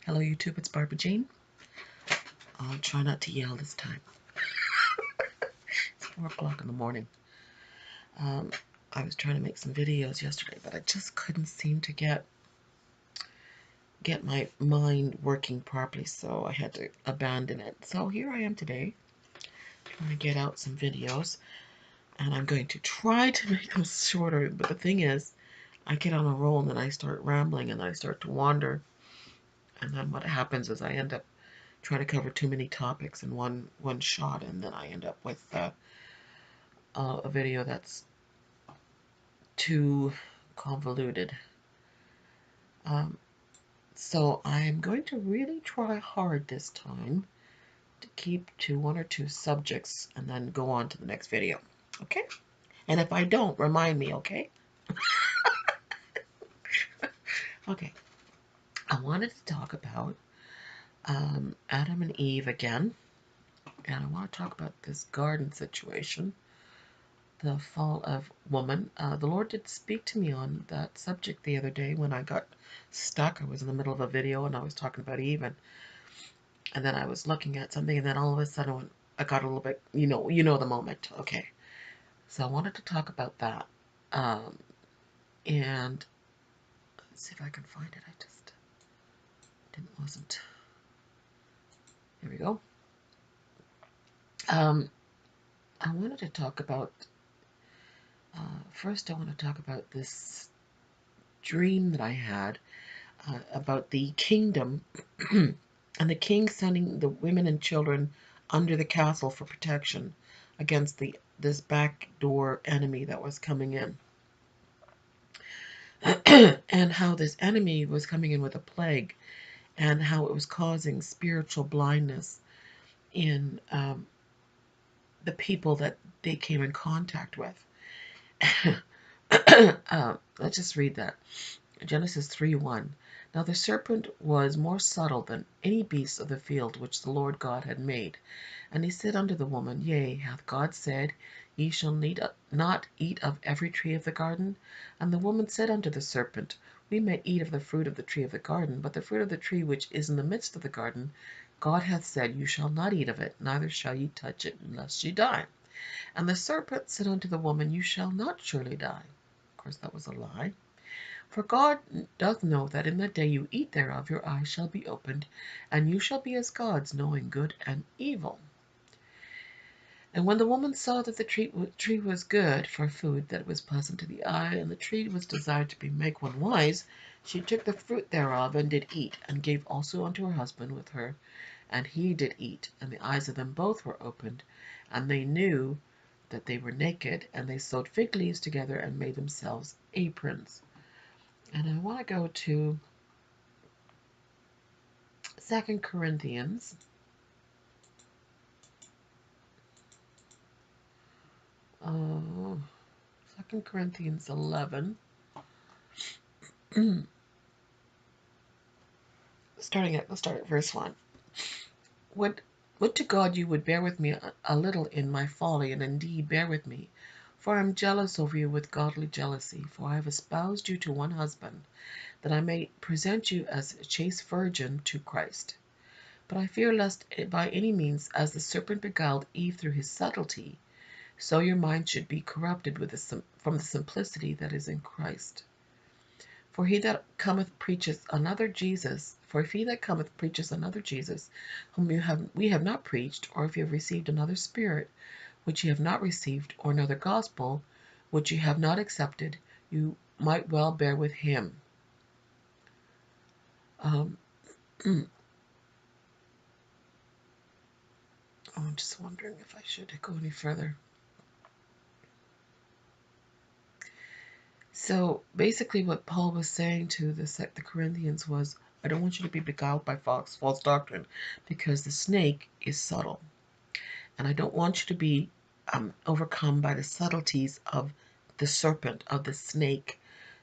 Hello YouTube, it's Barbara Jean. I'll try not to yell this time. It's 4 o'clock in the morning. I was trying to make some videos yesterday, but I just couldn't seem to get my mind working properly, so I had to abandon it. So here I am today, trying to get out some videos, and I'm going to try to make them shorter, but the thing is, I get on a roll and then I start rambling and I start to wander, and then what happens is I end up trying to cover too many topics in one shot, and then I end up with a video that's too convoluted. So I'm going to really try hard this time to keep to 1 or 2 subjects and then go on to the next video. Okay? And if I don't, remind me, okay? Okay. I wanted to talk about Adam and Eve again. And I want to talk about this garden situation, the fall of woman. The Lord did speak to me on that subject the other day when I got stuck. I was in the middle of a video and I was talking about Eve, and then I was looking at something, and then all of a sudden I got a little bit, you know the moment. Okay, so I wanted to talk about that, and let's see if I can find it. I just wasn't. Here we go. I wanted to talk about. First, I want to talk about this dream that I had about the kingdom and the king sending the women and children under the castle for protection against this backdoor enemy that was coming in. And how this enemy was coming in with a plague, and how it was causing spiritual blindness in the people that they came in contact with. Let's just read that. Genesis 3:1. Now the serpent was more subtle than any beast of the field which the Lord God had made. And he said unto the woman, Yea, hath God said, Ye shall not eat of every tree of the garden? And the woman said unto the serpent, We may eat of the fruit of the tree of the garden, but the fruit of the tree which is in the midst of the garden, God hath said, You shall not eat of it, neither shall ye touch it, lest ye die. And the serpent said unto the woman, You shall not surely die. Of course, that was a lie. For God doth know that in the day you eat thereof, your eyes shall be opened, and you shall be as gods, knowing good and evil. And when the woman saw that the tree was good for food, that it was pleasant to the eye, and the tree was desired to make one wise, she took the fruit thereof, and did eat, and gave also unto her husband with her, and he did eat. And the eyes of them both were opened, and they knew that they were naked, and they sewed fig leaves together, and made themselves aprons. And I want to go to 2 Corinthians. 2 Corinthians 11. Let's start at verse 1. Would to God you would bear with me a little in my folly, and indeed bear with me. For I am jealous over you with godly jealousy, for I have espoused you to one husband, that I may present you as a chaste virgin to Christ. But I fear lest by any means, as the serpent beguiled Eve through his subtlety, so your mind should be corrupted from the simplicity that is in Christ. For if he that cometh preacheth another Jesus, whom we have not preached, or if you have received another spirit, which ye have not received, or another gospel, which ye have not accepted, you might well bear with him. I'm just wondering if I should go any further. So basically what Paul was saying to the Corinthians was, I don't want you to be beguiled by false doctrine, because the snake is subtle. And I don't want you to be overcome by the subtleties of the serpent, of the snake,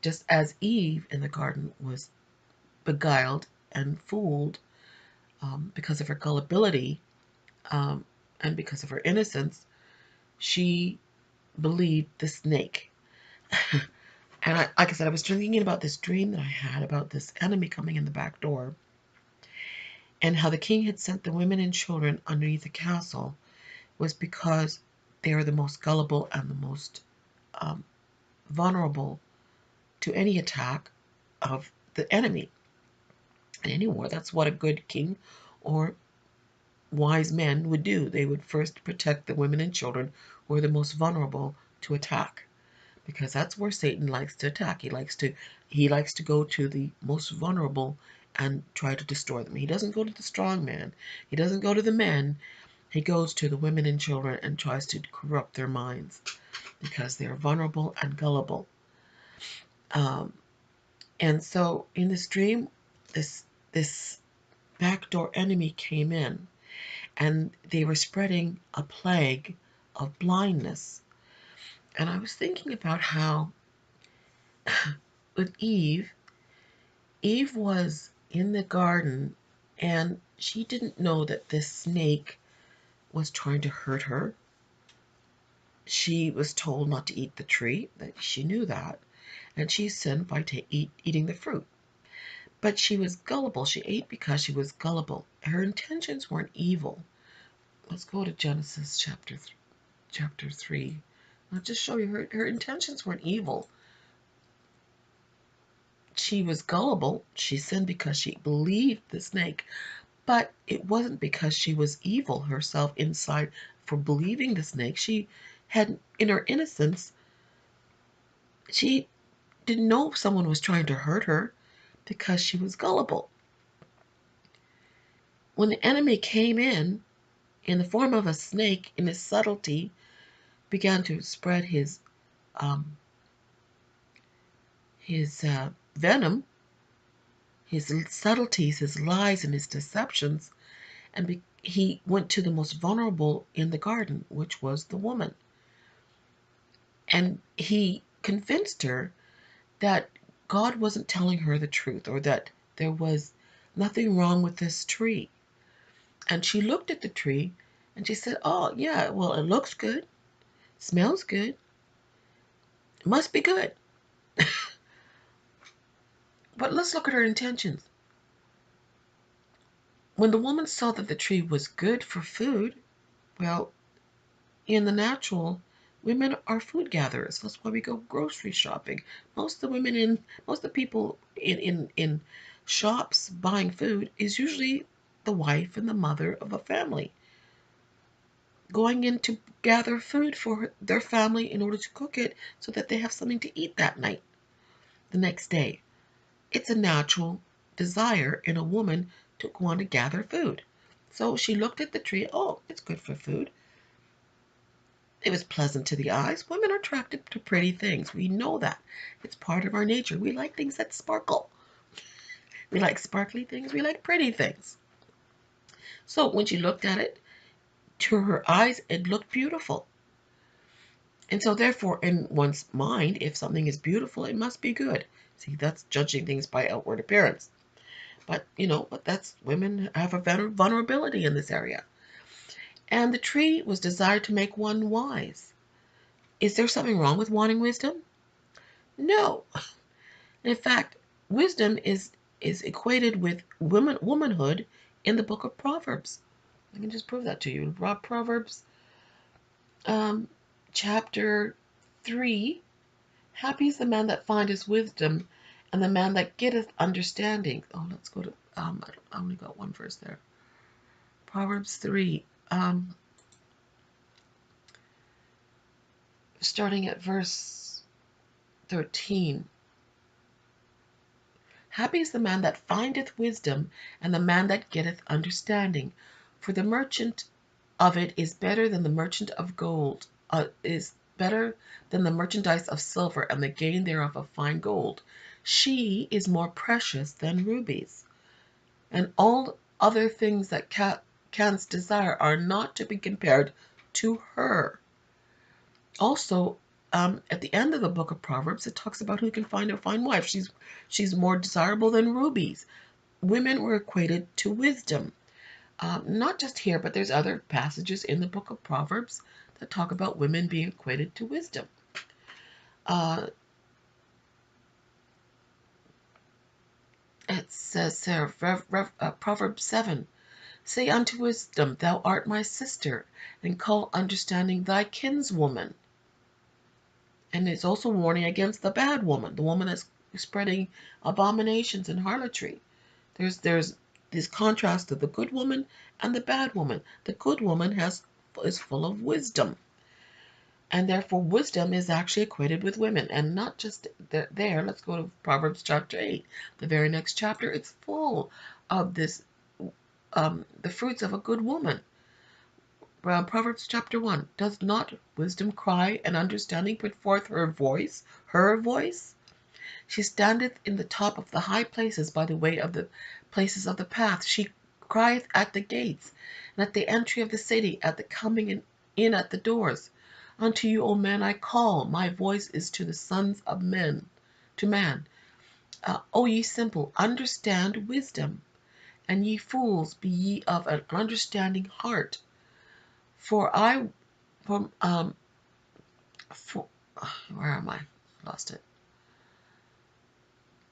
just as Eve in the garden was beguiled and fooled because of her gullibility and because of her innocence. She believed the snake. And like I said, I was thinking about this dream that I had about this enemy coming in the back door. And how the king had sent the women and children underneath the castle was because they are the most gullible and the most um, vulnerable to any attack of the enemy. In any war, that's what a good king or wise men would do. They would first protect the women and children who are the most vulnerable to attack, because that's where Satan likes to attack. He likes to go to the most vulnerable and try to destroy them. He doesn't go to the strong man. He doesn't go to the men. He goes to the women and children and tries to corrupt their minds because they are vulnerable and gullible. Um, and so in this dream, this backdoor enemy came in, and they were spreading a plague of blindness. And I was thinking about how with Eve was in the garden, and she didn't know that this snake was trying to hurt her. She was told not to eat the tree, that she knew that, and she sinned by eating the fruit. But she was gullible. She ate because she was gullible. Her intentions weren't evil. Let's go to Genesis chapter 3. I'll just show you her intentions weren't evil. She was gullible. She sinned because she believed the snake, but it wasn't because she was evil herself inside for believing the snake. She had, in her innocence, she didn't know someone was trying to hurt her because she was gullible. When the enemy came in the form of a snake, in his subtlety, began to spread his venom, his subtleties, his lies, and his deceptions, and he went to the most vulnerable in the garden, which was the woman. And he convinced her that God wasn't telling her the truth, or that there was nothing wrong with this tree. And she looked at the tree and she said, "Oh, yeah, well, it looks good, smells good, it must be good." But let's look at her intentions. When the woman saw that the tree was good for food, well, in the natural, women are food gatherers. That's why we go grocery shopping. Most of the people in shops buying food is usually the wife and the mother of a family going in to gather food for their family in order to cook it so that they have something to eat that night, the next day. It's a natural desire in a woman to want to gather food. So she looked at the tree. Oh, it's good for food. It was pleasant to the eyes. Women are attracted to pretty things. We know that. It's part of our nature. We like things that sparkle. We like sparkly things. We like pretty things. So when she looked at it, to her eyes, it looked beautiful. And so therefore, in one's mind, if something is beautiful, it must be good. See, that's judging things by outward appearance. But that's, women have a vulnerability in this area. And the tree was desired to make one wise. Is there something wrong with wanting wisdom? No. In fact, wisdom is equated with womanhood in the book of Proverbs. I can just prove that to you. Proverbs um, chapter 3. Happy is the man that findeth wisdom, and the man that getteth understanding. Oh, let's go to, I only got one verse there. Proverbs 3, starting at verse 13. Happy is the man that findeth wisdom, and the man that getteth understanding. For the merchant of it is better than the merchant of gold, is better than the merchandise of silver, and the gain thereof of fine gold. She is more precious than rubies, and all other things that canst desire are not to be compared to her. Also, at the end of the book of Proverbs, it talks about who can find a fine wife. She's more desirable than rubies. Women were equated to wisdom. Not just here, but there's other passages in the book of Proverbs that talk about women being equated to wisdom. Uh, It says there, Proverbs 7, say unto wisdom, thou art my sister, and call understanding thy kinswoman. And it's also warning against the bad woman, the woman that's spreading abominations and harlotry. There's this contrast of the good woman and the bad woman. The good woman is full of wisdom, and therefore wisdom is actually equated with women, and not just there. Let's go to Proverbs chapter 8, the very next chapter. It's full of this, the fruits of a good woman. Proverbs chapter 1, does not wisdom cry and understanding put forth her voice? Her voice? She standeth in the top of the high places by the way of the places of the path. She crieth at the gates, and at the entry of the city, at the coming in at the doors. Unto you, O men, I call, my voice is to the sons of men, to man. O ye simple, understand wisdom, and ye fools, be ye of an understanding heart. For I, from, for, where am I? Lost it.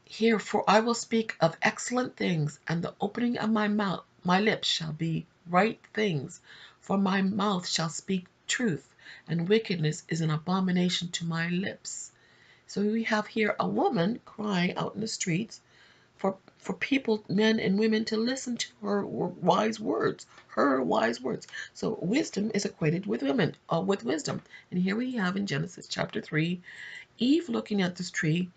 Here, for I will speak of excellent things, and the opening of my mouth, my lips shall be right things, for my mouth shall speak truth, and wickedness is an abomination to my lips. So we have here a woman crying out in the streets for people, men and women, to listen to her wise words, her wise words. So wisdom is equated with women, with wisdom. And here we have in Genesis chapter 3, Eve looking at this tree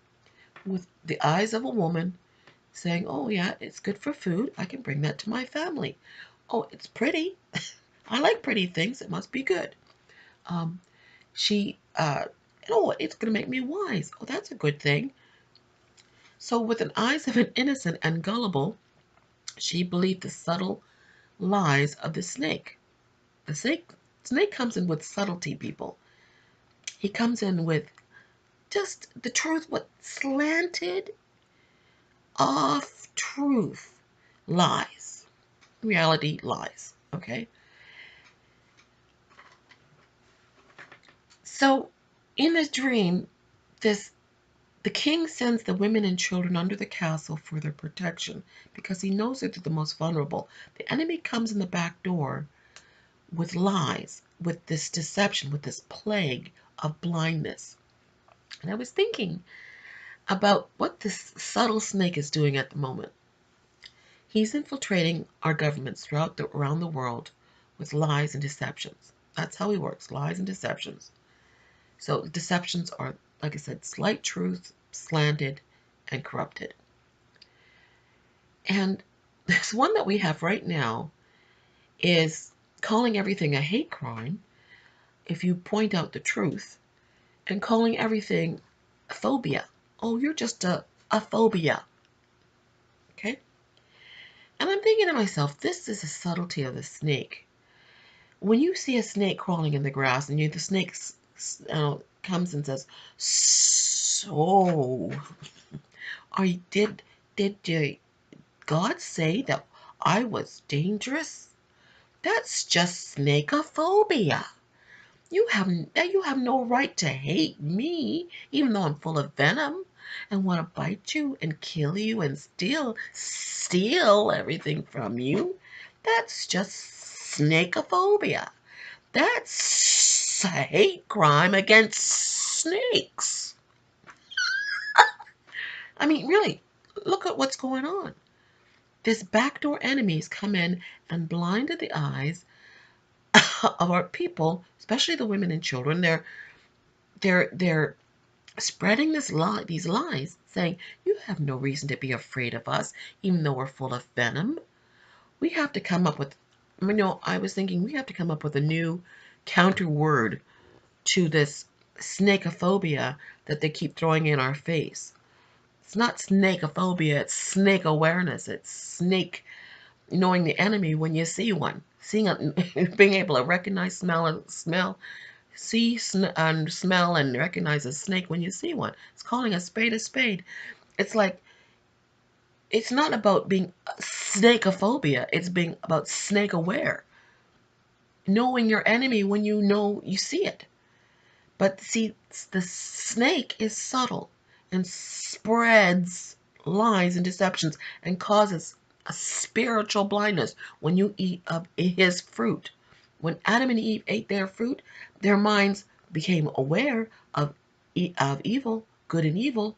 with the eyes of a woman, saying, oh yeah, it's good for food. I can bring that to my family. Oh, it's pretty. I like pretty things. It must be good. Um, she, oh, it's going to make me wise. Oh, that's a good thing. So with the eyes of an innocent and gullible, she believed the subtle lies of the snake. The snake comes in with subtlety, people. He comes in with just the truth, what slanted off truth lies. Reality lies, okay? So in this dream, the king sends the women and children under the castle for their protection because he knows that they're the most vulnerable. The enemy comes in the back door with lies, with this deception, with this plague of blindness. And I was thinking about what this subtle snake is doing at the moment. He's infiltrating our governments around the world with lies and deceptions. That's how he works, lies and deceptions. So deceptions are, like I said, slight truth, slanted, and corrupted. And this one that we have right now is calling everything a hate crime if you point out the truth, and calling everything a phobia. Oh, you're just a phobia. Okay? And I'm thinking to myself, this is a subtlety of the snake. When you see a snake crawling in the grass and the snake comes and says, so, did God say that I was dangerous? That's just snakeophobia. You have no right to hate me, even though I'm full of venom and want to bite you and kill you and steal everything from you. That's just snakeophobia. That's a hate crime against snakes. I mean, really, look at what's going on. This backdoor enemies come in and blinded the eyes of our people, especially the women and children. They're spreading these lies, saying you have no reason to be afraid of us, even though we're full of venom. We have to come up with, I was thinking we have to come up with a new counter word to this snakeophobia that they keep throwing in our face. It's not snakeophobia, it's snake awareness. It's snake knowing the enemy when you see one, seeing it, being able to recognize, see and smell and recognize a snake when you see one. It's calling a spade a spade. It's like, it's not about being snakeophobia. It's being about snake aware. Knowing your enemy when you see it. But see, the snake is subtle and spreads lies and deceptions and causes a spiritual blindness when you eat of his fruit. When Adam and Eve ate their fruit, their minds became aware of, of evil, good and evil,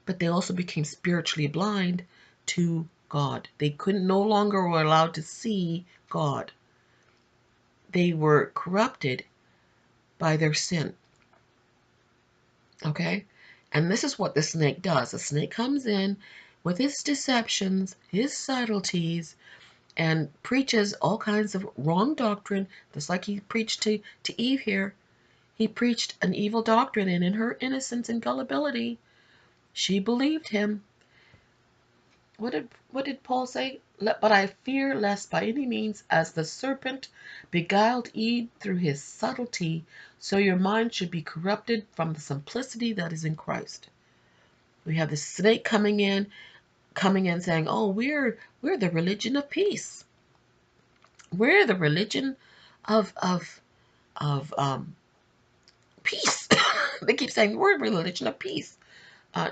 but they also became spiritually blind to God. They couldn't no longer were allowed to see God. They were corrupted by their sin. Okay? And this is what the snake does. The snake comes in with his deceptions, his subtleties, and preaches all kinds of wrong doctrine, just like he preached to Eve here. He preached an evil doctrine, and in her innocence and gullibility, she believed him. What did Paul say? But I fear lest by any means, as the serpent beguiled Eve through his subtlety, so your mind should be corrupted from the simplicity that is in Christ. We have the snake coming in saying, "Oh, we're the religion of peace. We're the religion of peace." They keep saying we're a religion of peace.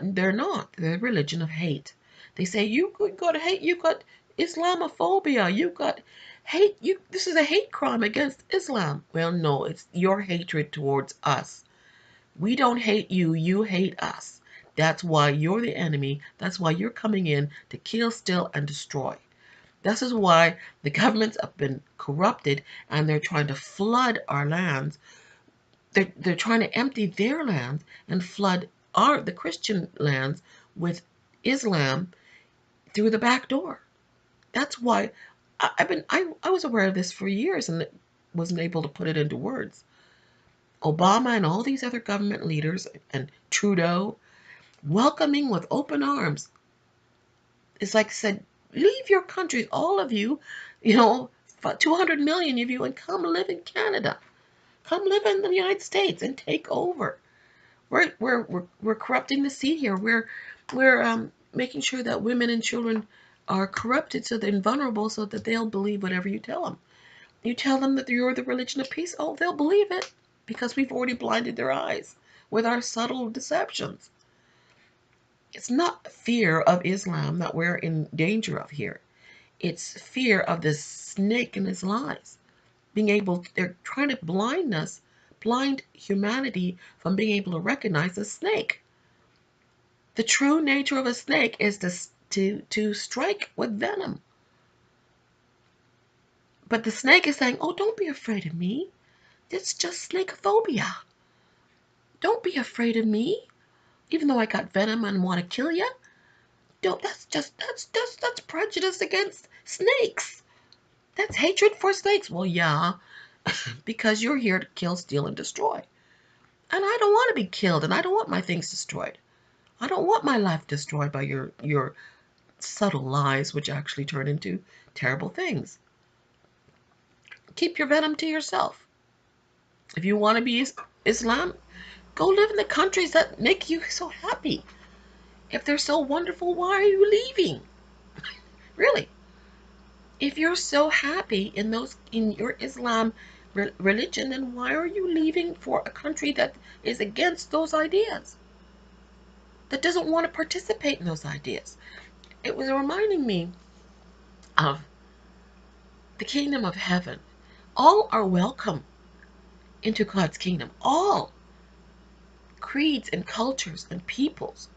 They're not. They're a religion of hate. They say you got hate. You got Islamophobia. You got hate. This is a hate crime against Islam. Well, no, it's your hatred towards us. We don't hate you. You hate us. That's why you're the enemy. That's why you're coming in to kill, steal, and destroy. This is why the governments have been corrupted and they're trying to flood our lands. They're trying to empty their lands and flood the Christian lands with Islam through the back door. That's why I was aware of this for years and wasn't able to put it into words. Obama and all these other government leaders and Trudeau welcoming with open arms. It's like said, leave your countries, all of you, 200 million of you, and come live in Canada. Come live in the United States and take over. We're corrupting the seed here. We're making sure that women and children are corrupted so they're vulnerable so that they'll believe whatever you tell them. You tell them that you're the religion of peace, oh, they'll believe it because we've already blinded their eyes with our subtle deceptions. It's not fear of Islam that we're in danger of here. It's fear of this snake and his lies. They're trying to blind humanity from being able to recognize a snake. The true nature of a snake is to strike with venom. But the snake is saying, oh, don't be afraid of me. It's just snakephobia. Don't be afraid of me. Even though I got venom and want to kill you. That's prejudice against snakes. That's hatred for snakes. Well, yeah, because you're here to kill, steal, and destroy. And I don't want to be killed, and I don't want my things destroyed. I don't want my life destroyed by your subtle lies, which actually turn into terrible things. Keep your venom to yourself. If you want to be Islam, go live in the countries that make you so happy. If they're so wonderful, why are you leaving? Really? If you're so happy in your Islam religion, then why are you leaving for a country that is against those ideas? That doesn't want to participate in those ideas. It was reminding me of the kingdom of heaven. All are welcome into God's kingdom. All creeds and cultures and peoples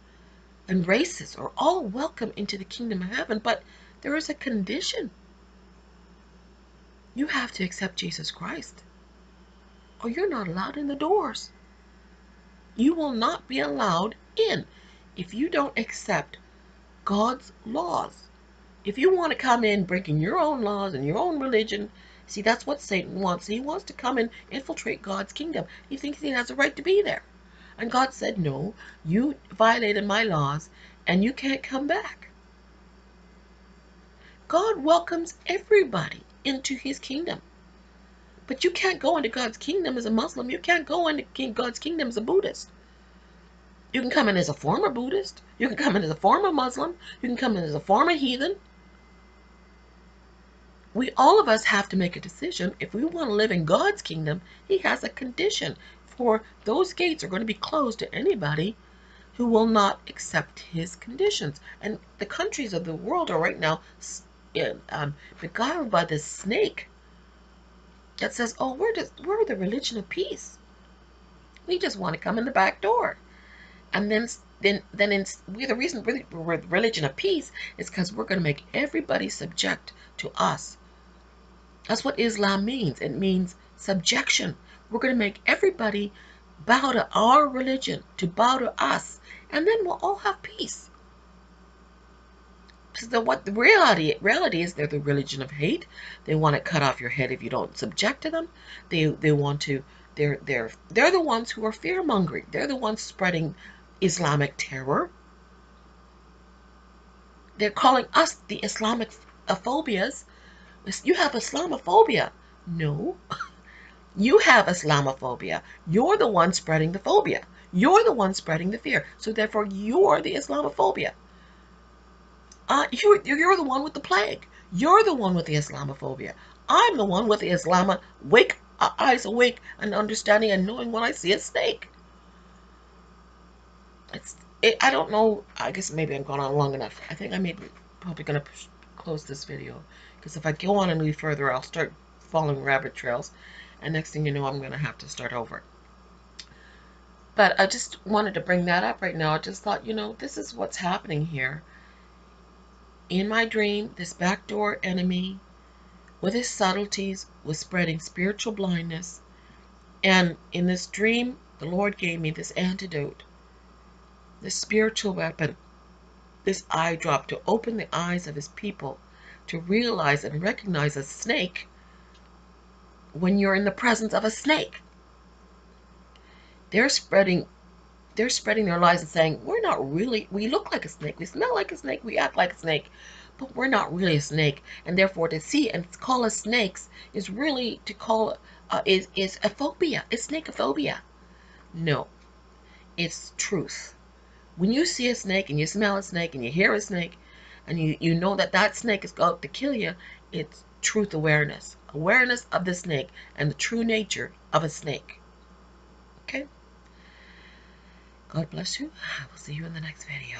and races are all welcome into the kingdom of heaven, but there is a condition. You have to accept Jesus Christ, or you're not allowed in the doors. You will not be allowed in if you don't accept God's laws. If you want to come in breaking your own laws and your own religion, see, that's what Satan wants. He wants to come and infiltrate God's kingdom. He thinks he has a right to be there. And God said, no, you violated my laws and you can't come back. God welcomes everybody into his kingdom. But you can't go into God's kingdom as a Muslim. You can't go into God's kingdom as a Buddhist. You can come in as a former Buddhist. You can come in as a former Muslim. You can come in as a former heathen. All of us have to make a decision. If we want to live in God's kingdom, he has a condition for those gates are going to be closed to anybody who will not accept his conditions. And the countries of the world are right now beguiled by this snake that says, oh, we're the religion of peace. We just want to come in the back door. And we're the reason we're the religion of peace is because we're going to make everybody subject to us. That's what Islam means. It means subjection. We're going to make everybody bow to our religion, to bow to us, and then we'll all have peace. So what the reality is, they're the religion of hate. They want to cut off your head if you don't subject to them. They want to. They're the ones who are fear mongering. They're the ones spreading Islamic terror. They're calling us the Islamic phobias. You have Islamophobia. No, you have Islamophobia. You're the one spreading the phobia. You're the one spreading the fear. So therefore, you're the Islamophobia. You're the one with the plague. You're the one with the Islamophobia. I'm the one with the eyes awake and understanding and knowing when I see a snake. I don't know. I guess maybe I'm going on long enough. I think probably going to close this video, because if I go on any further, I'll start following rabbit trails, and next thing you know, I'm going to have to start over. But I just wanted to bring that up right now. I just thought, this is what's happening here. In my dream, this backdoor enemy, with his subtleties, was spreading spiritual blindness. And in this dream, the Lord gave me this antidote, this spiritual weapon, this eye drop to open the eyes of his people to realize and recognize a snake when you're in the presence of a snake. They're spreading their lies and saying, we look like a snake, we smell like a snake, we act like a snake, but we're not really a snake. And therefore, to see and call us snakes is really to call is a phobia. It's snakeophobia. No, it's truth. When you see a snake and you smell a snake and you hear a snake and you know that snake is going to kill you, it's truth awareness. Awareness of the snake and the true nature of a snake. Okay? God bless you. I will see you in the next video.